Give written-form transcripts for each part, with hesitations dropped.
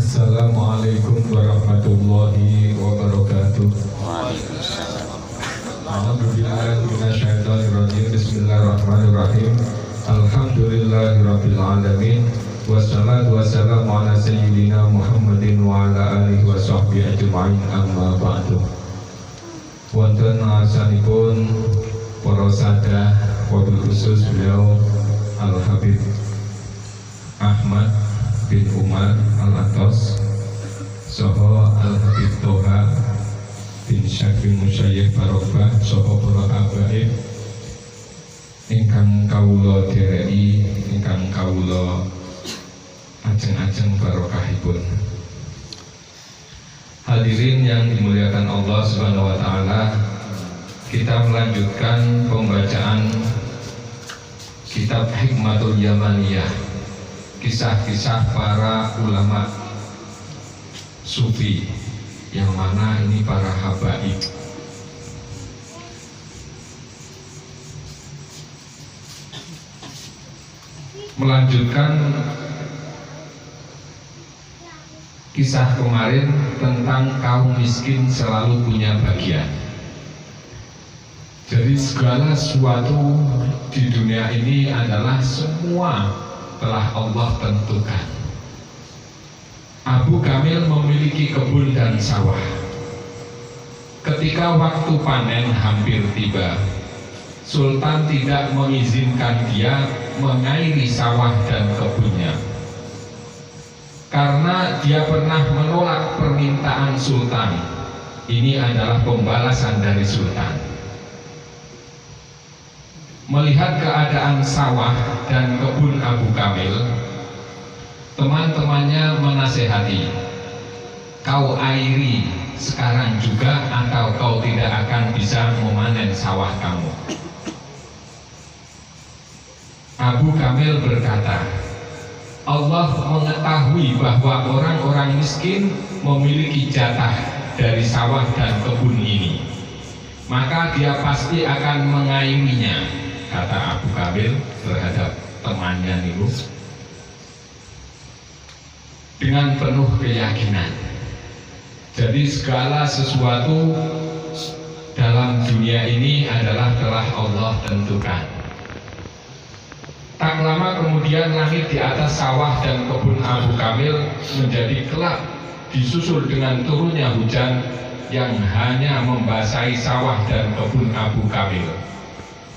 Assalamualaikum warahmatullahi wabarakatuh. Bismillahirrahmanirrahim. Alhamdulillahirabbil alamin. Wassalatu wassalamu ala sayyidina Muhammadin wa ala alihi wa sahbihi ajma'in, amma ba'du. Wonten asalipun para sadah wabil khusus beliau Al-Habib Ahmad bin Umar Al-Atos Soho Al-Habib Toha bin Syakri Musayyih Barokah Soho para habaib ingkang kawula dereki, ingkang kawula ajeng-ajeng barokahipun. Hadirin yang dimuliakan Allah Subhanahu wa taala, kita melanjutkan pembacaan kitab Hikmatul Yamaniyah, kisah-kisah para ulama sufi, yang mana ini para habaib. Melanjutkan kisah kemarin tentang kaum miskin selalu punya bagian. Jadi segala sesuatu di dunia ini adalah semua telah Allah tentukan. Abu Kamil memiliki kebun dan sawah. Ketika waktu panen hampir tiba, Sultan tidak mengizinkan dia mengairi sawah dan kebunnya, karena dia pernah menolak permintaan Sultan. Ini adalah pembalasan dari Sultan. Melihat keadaan sawah dan kebun Abu Kamil, teman-temannya menasehati, kau airi sekarang juga atau kau tidak akan bisa memanen sawah kamu. Abu Kamil berkata, Allah mengetahui bahwa orang-orang miskin memiliki jatah dari sawah dan kebun ini, maka dia pasti akan mengairinya, kata Abu Kamil terhadap temannya itu dengan penuh keyakinan. Jadi segala sesuatu dalam dunia ini adalah telah Allah tentukan. Tak lama kemudian langit di atas sawah dan kebun Abu Kamil menjadi gelap, disusul dengan turunnya hujan yang hanya membasahi sawah dan kebun Abu Kamil.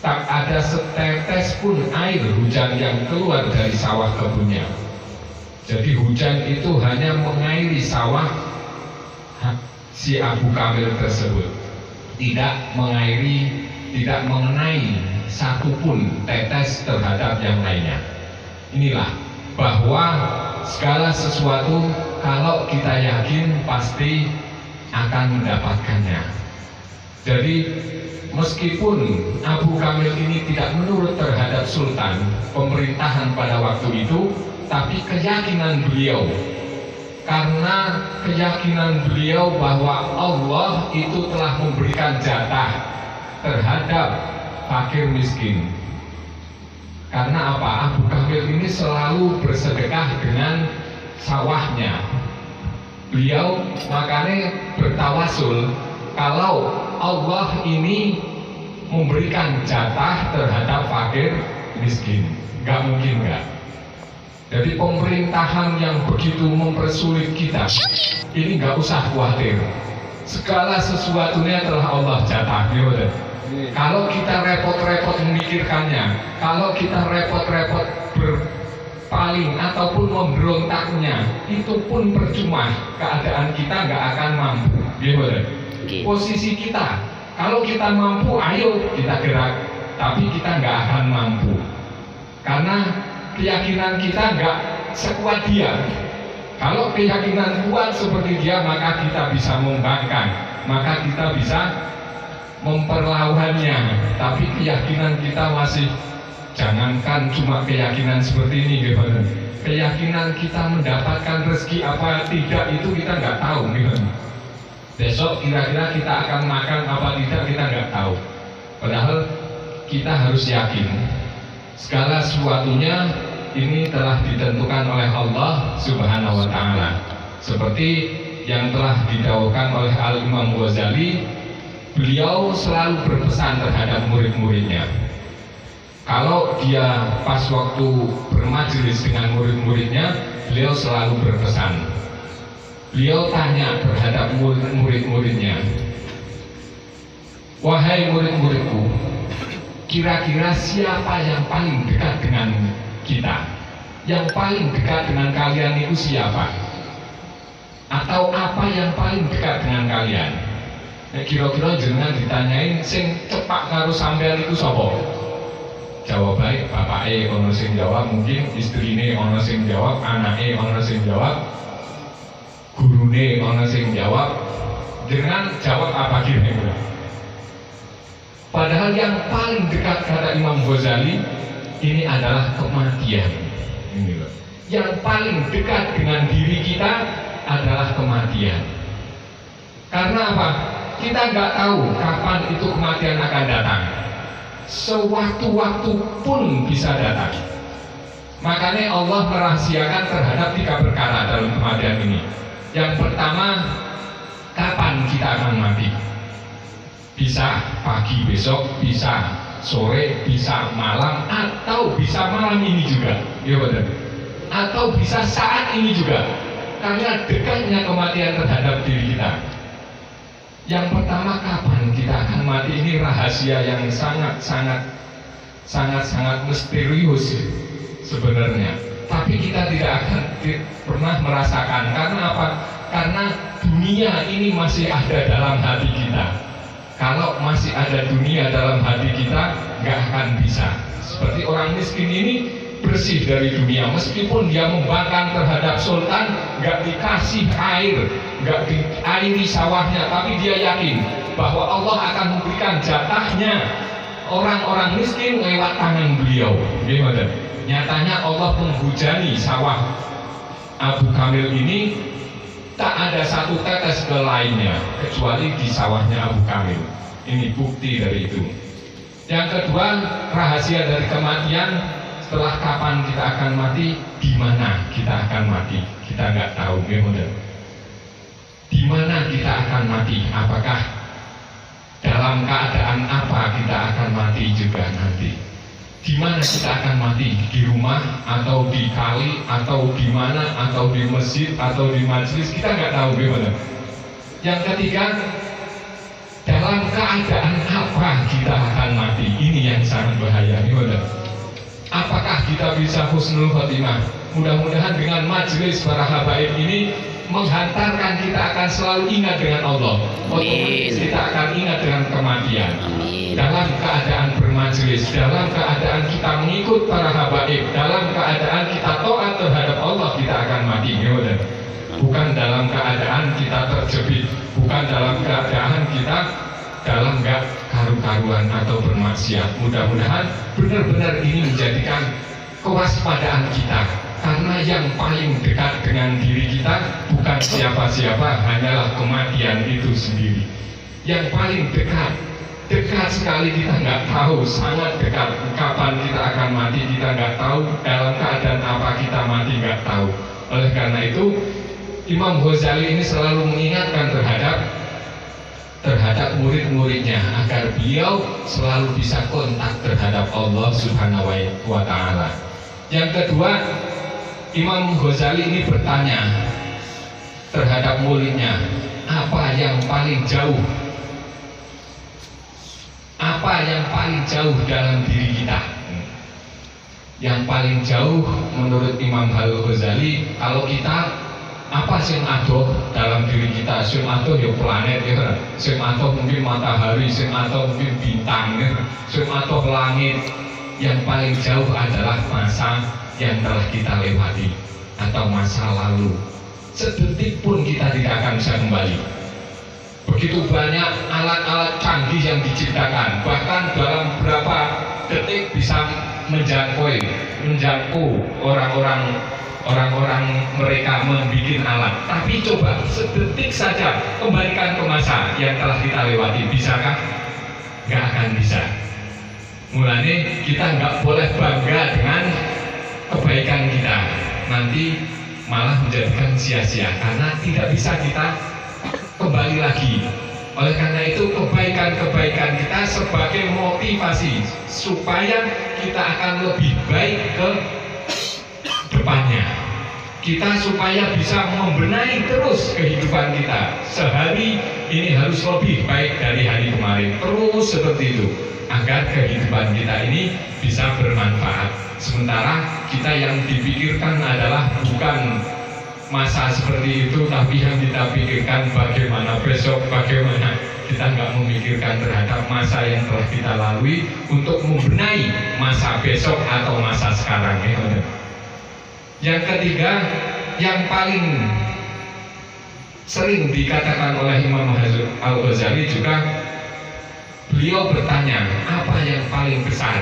Tak ada setetes pun air hujan yang keluar dari sawah kebunnya. Jadi hujan itu hanya mengairi sawah si Abu Kamil tersebut, tidak mengairi, tidak mengenai satupun tetes terhadap yang lainnya. Inilah bahwa segala sesuatu kalau kita yakin pasti akan mendapatkannya. Jadi meskipun Abu Kamil ini tidak menurut terhadap Sultan pemerintahan pada waktu itu, tapi keyakinan beliau, karena keyakinan beliau bahwa Allah itu telah memberikan jatah terhadap fakir miskin. Karena apa? Abu Kamil ini selalu bersedekah dengan sawahnya. Beliau makanya bertawasul, kalau Allah ini memberikan jatah terhadap fakir miskin, gak mungkin gak. Jadi pemerintahan yang begitu mempersulit kita, ini gak usah khawatir. Segala sesuatunya telah Allah jatah. Kalau kita repot-repot memikirkannya, kalau kita repot-repot berpaling ataupun memberontaknya, itu pun percuma. Keadaan kita gak akan mampu. Posisi kita, kalau kita mampu, ayo kita gerak, tapi kita nggak akan mampu karena keyakinan kita nggak sekuat dia. Kalau keyakinan kuat seperti dia, maka kita bisa membangkang, maka kita bisa memperlawannya. Tapi keyakinan kita masih, jangankan cuma keyakinan seperti ini, keyakinan kita mendapatkan rezeki apa tidak itu kita nggak tahu. Besok kira-kira kita akan makan apa tidak kita nggak tahu. Padahal kita harus yakin segala sesuatunya ini telah ditentukan oleh Allah Subhanahu wa Ta'ala. Seperti yang telah didawahkan oleh Al-Imam Ghazali, beliau selalu berpesan terhadap murid-muridnya. Kalau dia pas waktu bermajelis dengan murid-muridnya, beliau selalu berpesan. Beliau tanya terhadap murid-muridnya, wahai murid-muridku, kira-kira siapa yang paling dekat dengan kita? Yang paling dekat dengan kalian itu siapa? Atau apa yang paling dekat dengan kalian? Kira-kira jenengan ditanyain sing cepak karo sampean iku sapa? Jawab baik, bapake ono sing jawab, mungkin istrine ono sing jawab, anake ono sing jawab, gurune ono sing jawab. Jenengan jawab apa kira-kira? Padahal yang paling dekat kata Imam Ghazali ini adalah kematian. Ini loh. Yang paling dekat dengan diri kita adalah kematian. Karena apa? Kita nggak tahu kapan itu kematian akan datang. Sewaktu-waktu pun bisa datang. Makanya Allah merahasiakan terhadap 3 perkara dalam kematian ini. Yang pertama, kapan kita akan mati? Bisa pagi besok, bisa sore, bisa malam, atau bisa malam ini juga, ya benar. Atau bisa saat ini juga, karena dekatnya kematian terhadap diri kita. Yang pertama, kapan kita akan mati, ini rahasia yang sangat misterius sebenarnya. Tapi kita tidak akan pernah merasakan. Karena apa? Karena dunia ini masih ada dalam hati kita. Kalau masih ada dunia dalam hati kita, nggak akan bisa. Seperti orang miskin ini bersih dari dunia, meskipun dia membangkang terhadap sultan, nggak dikasih air, nggak diairi sawahnya, tapi dia yakin bahwa Allah akan memberikan jatahnya orang-orang miskin lewat tangan beliau. Gimana? Nyatanya Allah menghujani sawah Abu Kamil ini, tak ada satu tetes ke lainnya kecuali di sawahnya Abu Kamil. Ini bukti dari itu. Yang kedua, rahasia dari kematian, setelah kapan kita akan mati, di mana kita akan mati, kita nggak tahu. Gimana? Di mana kita akan mati? Apakah dalam keadaan apa kita akan mati juga nanti? Di mana kita akan mati? Di rumah atau di kali atau di mana atau di masjid atau di majelis, kita nggak tahu. Gimana? Yang ketiga, dalam keadaan apa kita akan mati? Ini yang sangat bahaya. Gimana? Apakah kita bisa husnul khotimah? Mudah-mudahan dengan majelis para habaib ini menghantarkan kita akan selalu ingat dengan Allah. Otomatis kita akan ingat dengan kematian. Amin. Dalam keadaan bermajelis, dalam keadaan kita mengikut para habaib, dalam keadaan kita taat terhadap Allah, kita akan mati. Gimana? Bukan dalam keadaan kita terjepit, bukan dalam keadaan kita dalam gak karu-karuan atau bermaksiat. Mudah-mudahan benar-benar ini menjadikan kewaspadaan kita. Karena yang paling dekat dengan diri kita bukan siapa-siapa, hanyalah kematian itu sendiri. Yang paling dekat sekali, kita nggak tahu, sangat dekat. Kapan kita akan mati kita nggak tahu, dalam keadaan apa kita mati nggak tahu. Oleh karena itu, Imam Ghazali ini selalu mengingatkan terhadap murid-muridnya agar beliau selalu bisa kontak terhadap Allah Subhanahu wa Ta'ala. Yang kedua, Imam Ghazali ini bertanya terhadap muridnya, apa yang paling jauh? Apa yang paling jauh dalam diri kita? Yang paling jauh menurut Imam Ghazali, kalau kita apa sing adoh dalam diri kita? Sing adoh ya planet ya, sing adoh mungkin matahari, sing adoh mungkin bintang ya, sing adoh langit. Yang paling jauh adalah masa yang telah kita lewati atau masa lalu. Sedetik pun kita tidak akan bisa kembali. Begitu banyak alat-alat canggih yang diciptakan, bahkan dalam beberapa detik bisa menjangkau orang-orang mereka membuat alat. Tapi coba sedetik saja kembalikan ke masa yang telah kita lewati, bisakah? Nggak akan bisa. Mulanya kita nggak boleh bangga dengan kebaikan kita. Nanti malah menjadikan sia-sia karena tidak bisa kita kembali lagi. Oleh karena itu kebaikan-kebaikan kita sebagai motivasi supaya kita akan lebih baik ke depannya. Kita supaya bisa membenahi terus kehidupan kita. Sehari ini harus lebih baik dari hari kemarin. Terus seperti itu agar kehidupan kita ini bisa bermanfaat. Sementara kita yang dipikirkan adalah bukan masa seperti itu, tapi yang kita pikirkan bagaimana besok, bagaimana kita nggak memikirkan terhadap masa yang telah kita lalui untuk membenahi masa besok atau masa sekarang. Yang ketiga, yang paling sering dikatakan oleh Imam Al-Ghazali juga, beliau bertanya, apa yang paling besar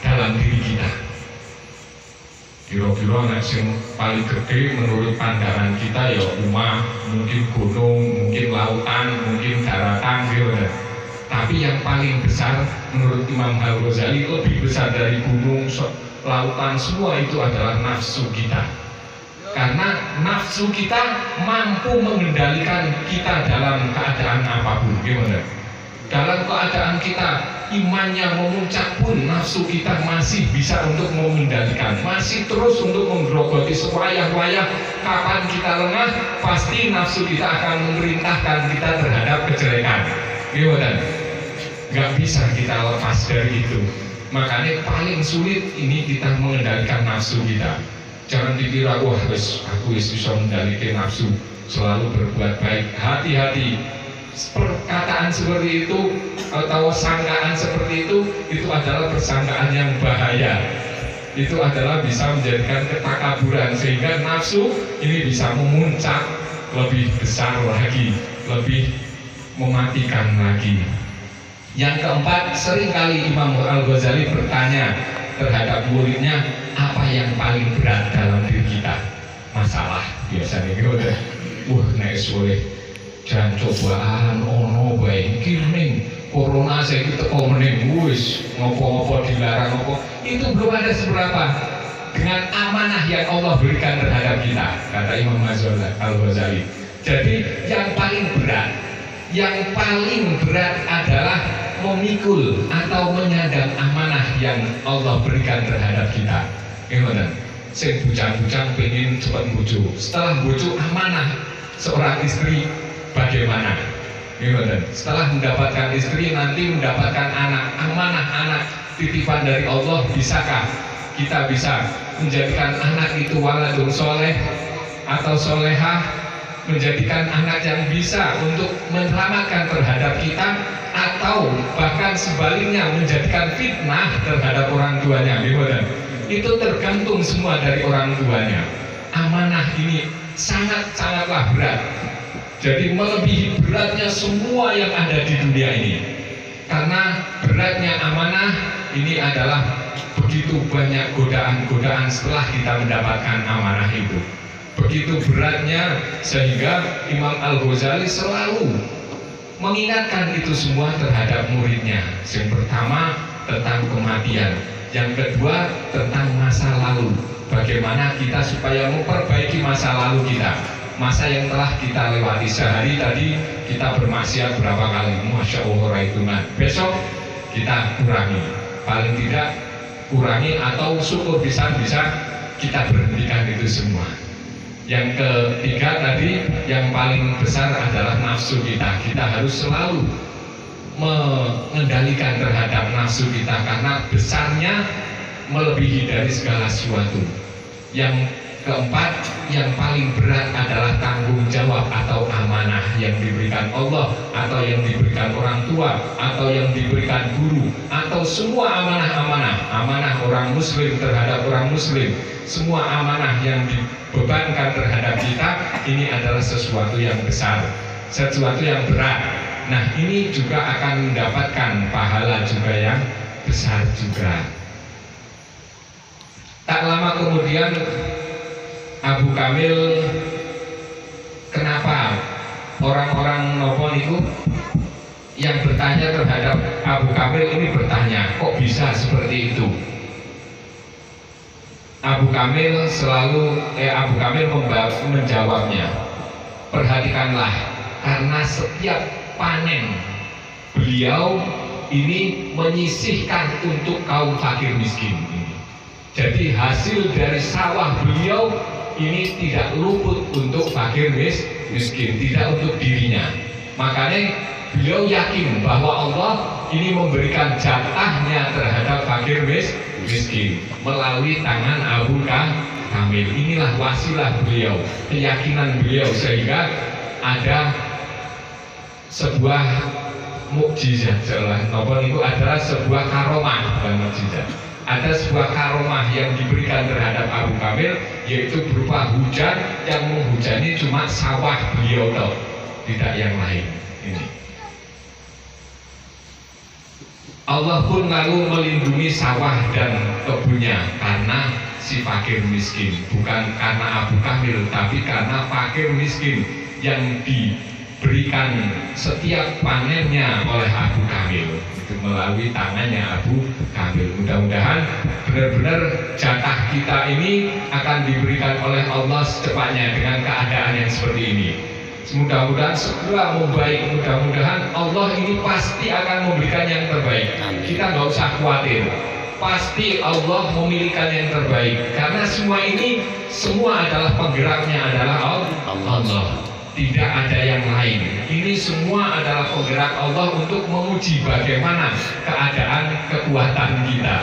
dalam diri kita? Kira-kira yang paling gede menurut pandangan kita ya rumah, mungkin gunung, mungkin lautan, mungkin daratan gitu. Tapi yang paling besar menurut Imam Al-Ghazali, lebih besar dari gunung, lautan, semua itu adalah nafsu kita. Karena nafsu kita mampu mengendalikan kita dalam keadaan apapun. Gimana? Dalam keadaan kita imannya memuncak pun, nafsu kita masih bisa untuk mengendalikan, masih terus untuk menggerogoti sewayah-wayah. Kapan kita lengah, pasti nafsu kita akan memerintahkan kita terhadap kejelekan. Gimana? Gak bisa kita lepas dari itu. Makanya paling sulit ini kita mengendalikan nafsu kita. Jangan dikira, wah aku bisa mengendalikan nafsu, selalu berbuat baik. Hati-hati, perkataan seperti itu atau sangkaan seperti itu adalah persangkaan yang bahaya. Itu adalah bisa menjadikan ketakaburan, sehingga nafsu ini bisa memuncak lebih besar lagi, lebih mematikan lagi. Yang keempat, seringkali Imam Al-Ghazali bertanya terhadap muridnya, apa yang paling berat dalam diri kita? Masalah biasanya gitu. Nek soleh dan cobaan ono bae iki ning corona saiki teko meneng wis ngopo-ngopo dilarang ngopo. Itu belum ada seberapa dengan amanah yang Allah berikan terhadap kita, kata Imam Al-Ghazali. Jadi yang paling berat adalah memikul atau menyandang amanah yang Allah berikan terhadap kita. Gimana? Sing bujang-bujang pengen cepat bojo. Setelah bojo amanah seorang istri bagaimana? Gimana? Setelah mendapatkan istri nanti mendapatkan anak, amanah anak titipan dari Allah. Bisakah kita bisa menjadikan anak itu waladun soleh atau solehah, menjadikan anak yang bisa untuk menyelamatkan terhadap kita, atau bahkan sebaliknya menjadikan fitnah terhadap orang tuanya? Gimana? Itu tergantung semua dari orang tuanya. Amanah ini sangat-sangatlah berat. Jadi melebihi beratnya semua yang ada di dunia ini. Karena beratnya amanah ini adalah begitu banyak godaan-godaan setelah kita mendapatkan amanah itu. Begitu beratnya sehingga Imam Al-Ghazali selalu mengingatkan itu semua terhadap muridnya. Yang pertama tentang kematian, yang kedua tentang masa lalu. Bagaimana kita supaya memperbaiki masa lalu kita, masa yang telah kita lewati. Sehari tadi kita bermaksiat berapa kali, Masya Allah itu. Nah, besok kita kurangi, paling tidak kurangi, atau syukur bisa kita berhentikan itu semua. Yang ketiga tadi, yang paling besar adalah nafsu kita. Kita harus selalu mengendalikan terhadap nafsu kita, karena besarnya melebihi dari segala sesuatu. Yang keempat, yang paling berat adalah tanggung jawab atau amanah yang diberikan Allah, atau yang diberikan orang tua, atau yang diberikan guru, atau semua amanah orang muslim terhadap orang muslim. Semua amanah yang dibebankan terhadap kita ini adalah sesuatu yang besar, sesuatu yang berat. Nah, ini juga akan mendapatkan pahala juga yang besar juga. Tak lama kemudian Abu Kamil, kenapa orang-orang nopo niku yang bertanya terhadap Abu Kamil ini bertanya, kok bisa seperti itu? Abu Kamil menjawabnya, perhatikanlah, karena setiap panen beliau ini menyisihkan untuk kaum fakir miskin ini. Jadi hasil dari sawah beliau ini tidak luput untuk fakir miskin, tidak untuk dirinya. Makanya beliau yakin bahwa Allah ini memberikan jatahnya terhadap fakir miskin melalui tangan Abu Kamil. Inilah wasilah beliau, keyakinan beliau, sehingga ada sebuah mukjizat. Itu adalah sebuah karomah, bukan mukjizat. Ada sebuah karomah yang diberikan terhadap Abu Kamil, yaitu berupa hujan yang menghujani cuma sawah beliau toh, tidak yang lain. Ini Allah pun lalu melindungi sawah dan kebunnya karena si fakir miskin, bukan karena Abu Kamil, tapi karena fakir miskin yang diberikan setiap panennya oleh Abu Kamil, itu melalui tangannya Abu Kamil. Mudah-mudahan benar-benar jatah kita ini akan diberikan oleh Allah secepatnya dengan keadaan yang seperti ini. Mudah-mudahan segera membaik, mudah-mudahan Allah ini pasti akan memberikan yang terbaik. Kita nggak usah khawatir, pasti Allah memilihkan yang terbaik, karena semua ini semua adalah penggeraknya adalah Allah, tidak ada yang lain. Ini semua adalah penggerak Allah untuk menguji bagaimana keadaan kekuatan kita.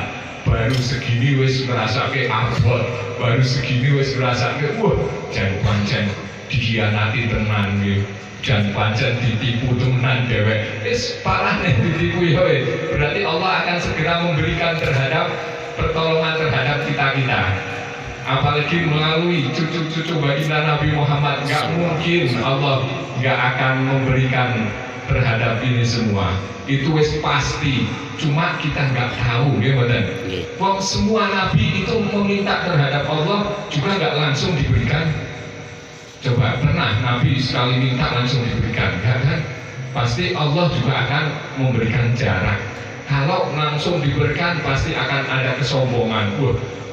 Baru segini wis merasa ke abot, baru segini wis merasa ke jan pancen dikhianati tenan nggih, jan pancen ditipu tenan dhewek. Wis parah nek ditipu ya wis. Berarti Allah akan segera memberikan terhadap pertolongan terhadap kita-kita. Apalagi melalui cucu-cucu baginda Nabi Muhammad, nggak mungkin Allah nggak akan memberikan terhadap ini semua. Itu wis pasti, cuma kita nggak tahu, ya benar. Wong semua nabi itu meminta terhadap Allah juga nggak langsung diberikan. Coba pernah nabi sekali minta langsung diberikan, nggak kan? Pasti Allah juga akan memberikan jarak. Kalau langsung diberikan pasti akan ada kesombongan.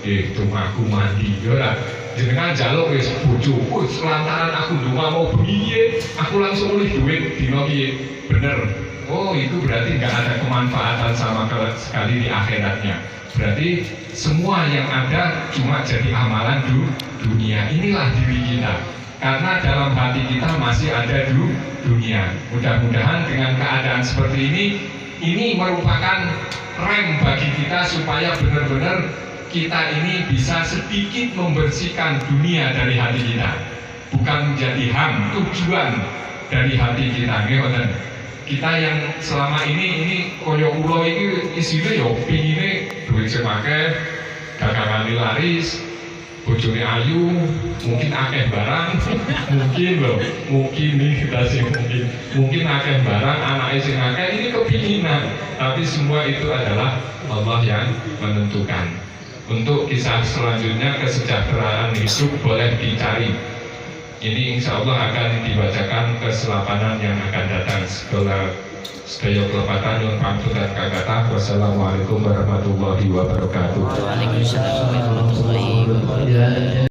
Itu aku mandi, ya jenengan jaluk wis bojoku selantaran aku ndonga mau piye, aku langsung oleh duit dino piye. Bener. Oh, itu berarti nggak ada kemanfaatan sama sekali di akhiratnya. Berarti semua yang ada cuma jadi amalan dunia. Inilah diri kita. Karena dalam hati kita masih ada dunia. Mudah-mudahan dengan keadaan seperti ini merupakan rem bagi kita supaya benar-benar kita ini bisa sedikit membersihkan dunia dari hati kita. Bukan menjadi ham, tujuan dari hati kita. Kita yang selama ini koyo ulo ini isinya ya pingine duit semake, dagangan laris, bojone ayu, mungkin akeh barang, mungkin nih kita sih mungkin akeh barang, anaknya sing akeh, ini kepinginan. Tapi semua itu adalah Allah yang menentukan. Untuk kisah selanjutnya, kesejahteraan hidup boleh dicari. Ini insya Allah akan dibacakan ke-8 yang akan datang. Sedaya kelepatan yang pamtutan kakata. Wassalamualaikum warahmatullahi wabarakatuh. Waalaikumsalam warahmatullahi wabarakatuh.